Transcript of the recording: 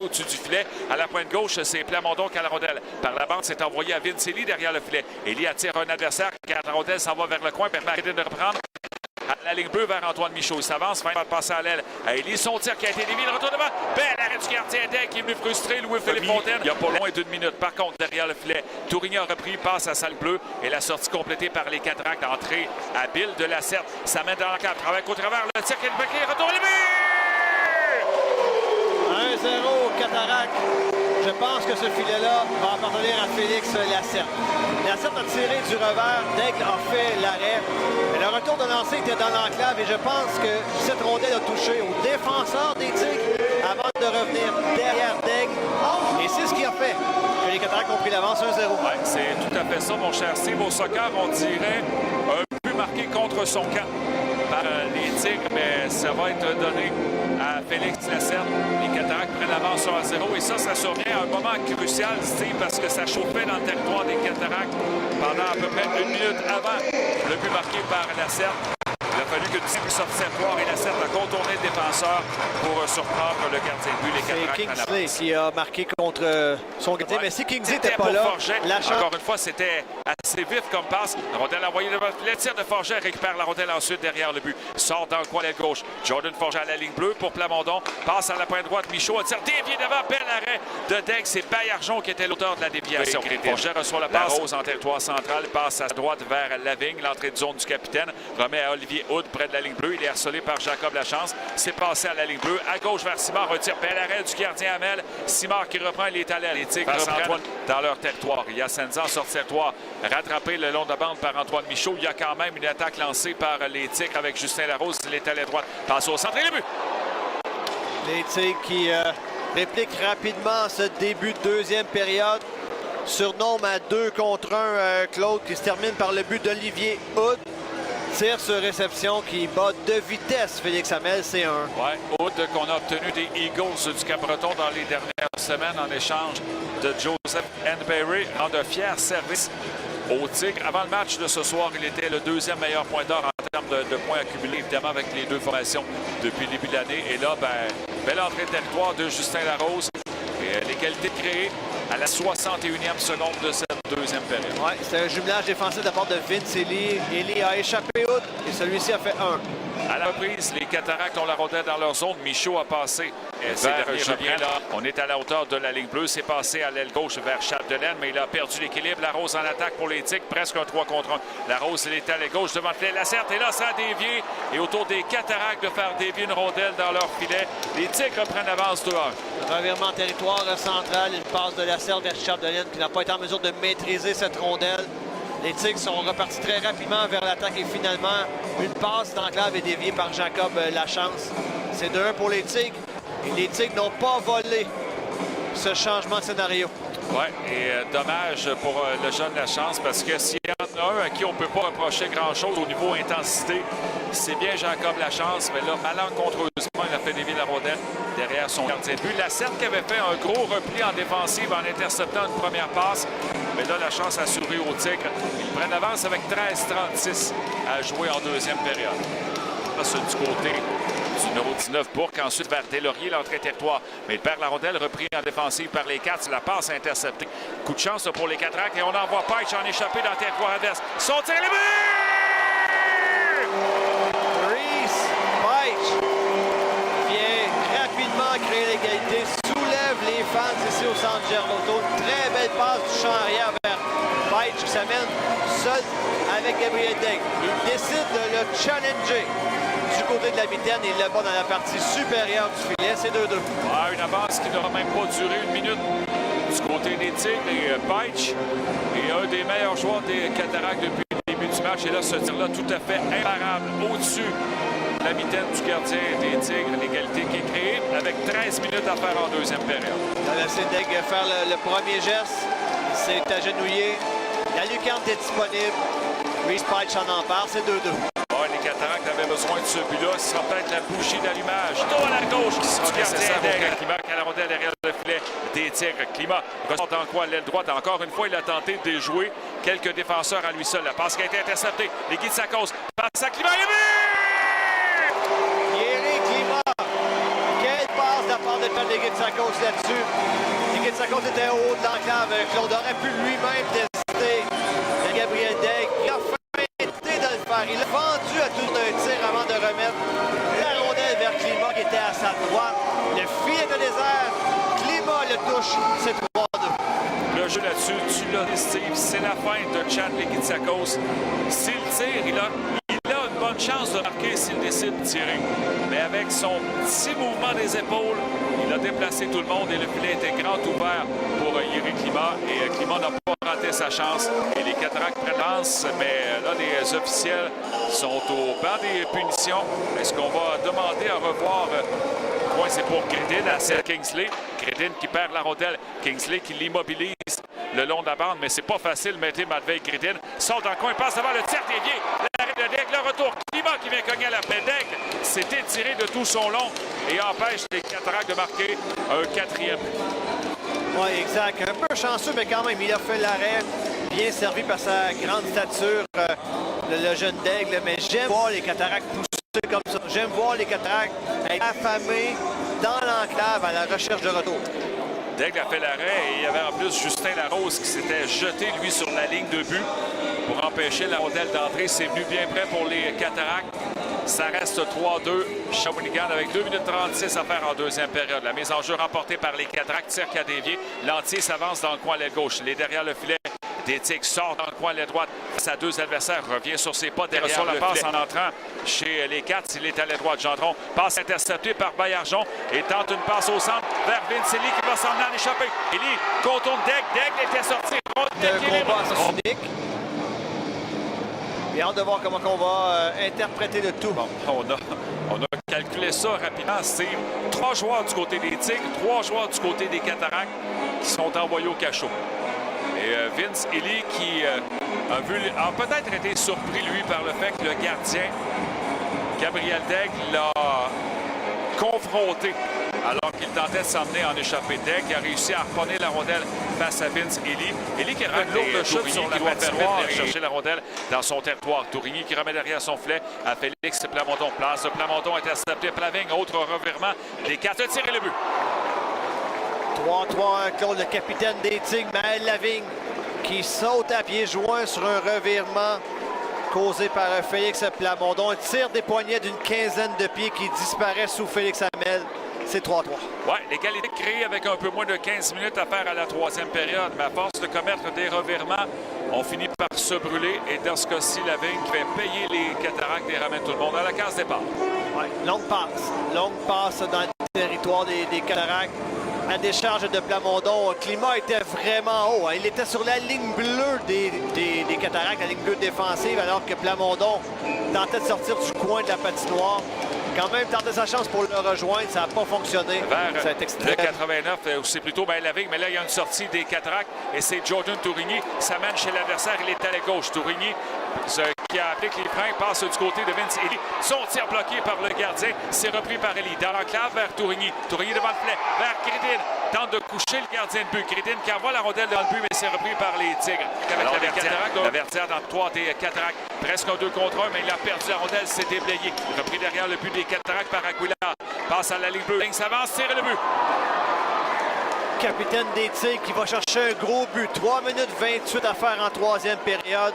au-dessus du filet. À la pointe gauche, c'est Plamondon qui a la rondelle. Par la bande, c'est envoyé à Vince Ely derrière le filet. Ely attire un adversaire car la rondelle s'en va vers le coin, permet à Redin de reprendre. À la ligne bleue vers Antoine Michaud. Il s'avance, fin de passer à l'aile. À Ely, son tir qui a été dévié. Le retour devant. Bel arrêt du gardien Daigle qui est venu frustrer Louis-Philippe Fontaine. Il n'y a pas loin d'une minute. Par contre, derrière le filet, Tourigny a repris, passe à salle bleue et la sortie complétée par les Cataractes. Entrée habile de la Certe. Ça mène dans la cave. Travaille au travers. Le tir qui est bloqué. Retour le but! 1-0 Cataractes. Je pense que ce filet-là va appartenir à Félix Lacerte. Lacerte a tiré du revers. Daigle a fait l'arrêt. Mais le retour de lancer était dans l'enclave et je pense que cette rondelle a touché au défenseur des Tigres avant de revenir derrière Daigle. Et c'est ce qui a fait que les Cataractes ont pris l'avance 1-0. Ouais, c'est tout à fait ça, mon cher Steve. Au soccer, on dirait un but marqué contre son camp par les Tigres, mais ça va être donné à Félix Lacerte. Les Cataractes prennent l'avance 1-0 et ça survient à un moment crucial, Steve, parce que ça chauffait dans le territoire des Cataractes pendant à peu près une minute avant le but marqué par Lacerte. Il a fallu qu'une simple sortie septoire et Lacerte a contourné le défenseur pour surprendre le gardien de but. Les Cataractes c'est Kingsley qui a marqué contre son gardien. Mais si Kingsley n'était pas là, encore une fois, c'était assez vif comme passe. La rondelle envoyée devant le tir de Forget récupère la rondelle ensuite derrière le but. Sort dans le coin l'aile gauche. Jordan Forget à la ligne bleue pour Plamondon. Passe à la pointe droite. Michaud, un tir dévié devant. Bel arrêt de Daigle. C'est Baillargeon qui était l'auteur de la déviation. Forget reçoit la passe. Rose en territoire central. Passe à droite vers Lavigne. L'entrée de zone du capitaine. Remet à Olivier Hood près de la ligne bleue. Il est harcelé par Jacob Lachance. C'est passé à la ligne bleue. À gauche vers Simard. Un tir. Bel arrêt du gardien Hamel. Simard qui reprend. Il est à l'aile. Les Tigres reprennent dans leur territoire. Il y a Senza en sortie territoire. Rattrapé le long de la bande par Antoine Michaud. Il y a quand même une attaque lancée par les Tigres avec Justin Larose. Il est à la droite. Passe au centre et le but. Les Tigres qui répliquent rapidement ce début de deuxième période. Surnombre à 2 contre 1 Claude qui se termine par le but d'Olivier Hood. Tir sur réception qui bat de vitesse Félix Hamel, c'est 1. Ouais, Hood qu'on a obtenu des Eagles du Cap-Breton dans les dernières semaines en échange de Joseph Henberry en de fiers services aux Tigres. Avant le match de ce soir, il était le deuxième meilleur pointeur en termes de points accumulés, évidemment, avec les deux formations depuis le début de l'année. Et là, belle entrée de territoire de Justin Larose. Et les qualités créées à la 61e seconde de cette deuxième période. Oui, c'est un jumelage défensif de la part de Vince Ely. Ely a échappé Hood et celui-ci a fait 1. À la reprise, les Cataractes ont la rondelle dans leur zone. Michaud a passé vers Julien. On est à la hauteur de la ligne bleue. C'est passé à l'aile gauche vers Chapdelaine, mais il a perdu l'équilibre. Larose en attaque pour les Tigres, presque un 3 contre 1. Larose, il est à l'aile gauche devant le filet. Lacerte et là, ça a dévié. Et autour des Cataractes de faire dévier une rondelle dans leur filet. Les Tigres prennent l'avance 2-1. Revirement territoire central. Une passe de Lacerte vers Chapdelaine qui n'a pas été en mesure de maîtriser cette rondelle. Les Tigres sont repartis très rapidement vers l'attaque et finalement, une passe d'enclave est déviée par Jacob Lachance. C'est 2-1 pour les Tigres. Et les Tigres n'ont pas volé ce changement de scénario. Oui, et dommage pour le jeune Lachance parce que s'il y en a un à qui on ne peut pas reprocher grand-chose au niveau intensité, c'est bien Jacob Lachance. Mais là, malencontreusement, il a fait dévier la rondelle derrière son gardien de but. Lacerte qui avait fait un gros repli en défensive en interceptant une première passe. Mais là, Lachance a souri au Tigre. Ils prennent l'avance avec 13-36 à jouer en deuxième période. Là, c'est du côté du numéro 19, Bourque. Ensuite, vers Deslauriers, l'entrée territoire. Mais il perd la rondelle, repris en défensive par les Cats. La passe interceptée. Coup de chance pour les Cataractes. Et on envoie Peitsch en échappé dans le territoire adverse. Son tir, le but! Reese Peitsch vient rapidement créer l'égalité. Soulève les fans ici au centre Gervauto. Très belle passe du champ arrière vers Peitsch qui s'amène seul avec Gabriel Daigle. Il décide de le challenger du côté de la mitaine et il le bat dans la partie supérieure du filet. C'est 2-2. Ah, une avance qui n'aura même pas duré une minute du côté des Tigres. Et Peitsch est un des meilleurs joueurs des Cataractes depuis le début du match. Et là, ce tir-là tout à fait imparable au-dessus de la mitaine du gardien des Tigres. L'égalité qui est créée avec 13 minutes à faire en deuxième période. On a laissé Daigle faire le premier geste. Il s'est agenouillé. La lucarne est disponible. Reese Peitsch en empare. C'est 2-2. Les Cataractes avaient besoin de ce but-là. Ce sera peut-être la bouchée d'allumage. Dos à la gauche qui sera nécessaire pour Climat qui a la rondelle derrière le filet des Tigres. Climat ressort dans le coin à l'aile droite. Encore une fois, il a tenté de déjouer quelques défenseurs à lui seul. La passe qui a été interceptée. Les guides sa cause. Passe à Climat. Et le but! Thierry Climat. Quelle passe de la part de de John Legitsakos là-dessus. Legitsakos était au haut de l'enclave. Claude aurait pu lui-même tester Gabriel Daigle. Il a feinté de le faire. Il a vendu à tout un tir avant de remettre la rondelle vers Klima qui était à sa droite. Le filet de désert. Klima le touche. C'est 3-2. Le jeu là-dessus, tu l'as dit, Steve, c'est la fin de Chad Legitsakos. S'il tire, il a une bonne chance de marquer s'il décide de tirer. Mais avec son petit mouvement des épaules, il a déplacé tout le monde et le filet était grand ouvert pour Jiri Klima. Et Klima n'a pas raté sa chance. Et les Cataractes prennent, mais là, les officiels sont au banc des punitions. Est-ce qu'on va demander à revoir? Point, c'est pour Gridin à Seth Kingsley. Gridin qui perd la rondelle. Kingsley qui l'immobilise le long de la bande, mais c'est pas facile. Mettez Matvei Gridin. Sort dans le coin, passe devant le tir dévié. L'arrêt de Daigle, le retour. Klima qui vient cogner à la plaie. Daigle s'est étiré de tout son long et empêche les Cataractes de marquer un quatrième. Oui, exact. Un peu chanceux, mais quand même, il a fait l'arrêt. Bien servi par sa grande stature, le jeune Daigle. Mais j'aime voir les Cataractes pousser comme ça. J'aime voir les Cataractes être affamés dans l'enclave à la recherche de retour. Daigle a fait l'arrêt et il y avait en plus Justin Larose qui s'était jeté, lui, sur la ligne de but pour empêcher la rondelle d'entrer. C'est venu bien près pour les Cataractes. Ça reste 3-2. Shawinigan avec 2 minutes 36 à faire en deuxième période. La mise en jeu remportée par les Cataractes. Tir qui a dévié. Lantier s'avance dans le coin l'aile gauche. Il est derrière le filet. Détic sort dans le coin l'aile droite. Sa deux adversaires revient sur ses pas derrière la passe en entrant chez les Cats. Il est à l'aile droite. Gendron passe interceptée par Baillargeon et tente une passe au centre vers Vince Ely qui va s'en aller en échapper. Ely contourne Daigle. Daigle était sorti. Le combat à sens unique. Et hâte de voir comment on va interpréter le tout. Bon, on a calculé ça rapidement. C'est 3 joueurs du côté des Tigres, 3 joueurs du côté des Cataractes qui sont envoyés au cachot. Et Vince Ely qui a peut-être été surpris, lui, par le fait que le gardien, Gabriel Daigle, l'a confronté alors qu'il tentait de s'emmener en échappée. Daigle a réussi à harponner la rondelle face à Vince Ely. Ely qui a une lourde chute sur la patinoire et chercher la rondelle dans son territoire. Tourigny qui remet derrière son filet à Félix Plamondon. Place de Plamondon intercepté. Plaving, autre revirement. Les Cats ont tiré le but. 3-3, Claude, le capitaine des Tigres, Maël Lavigne, qui saute à pieds joints sur un revirement causé par Félix Plamondon. Un tir des poignets d'une quinzaine de pieds qui disparaît sous Félix Hamel. C'est 3-3. Oui, l'égalité créée avec un peu moins de 15 minutes à faire à la troisième période. Mais à force de commettre des revirements, on finit par se brûler. Et dans ce cas-ci, Lavigne qui fait payer les Cataractes et ramène tout le monde à la case départ. Ouais, longue passe dans le territoire des Cataractes. La décharge de Plamondon. Klima était vraiment haut. Il était sur la ligne bleue des Cataractes, la ligne bleue défensive, alors que Plamondon tentait de sortir du coin de la patinoire. Quand même tenté sa chance pour le rejoindre. Ça n'a pas fonctionné. Vers le 89, c'est plutôt Lavigne. Mais là, il y a une sortie des Cataractes et c'est Jordan Tourigny. Ça mène chez l'adversaire. Il est à la gauche. Tourigny qui applique les freins, passe du côté de Vince Ely. Son tir bloqué par le gardien. C'est repris par Ely. Dans l'enclave vers Tourigny. Tourigny devant le filet. Vers Gridin. Tente de coucher le gardien de but. Gridin qui envoie la rondelle dans le but, mais c'est repris par les Tigres. Avec l'adversaire dans 3 des Cataractes. Presque un 2 contre 1, mais il a perdu la rondelle. C'est déblayé. Repris derrière le but des Cataractes par Aguilar. Passe à la ligne bleue. Ligne s'avance, tire le but. Capitaine des Tigres qui va chercher un gros but. 3 minutes 28 à faire en troisième période.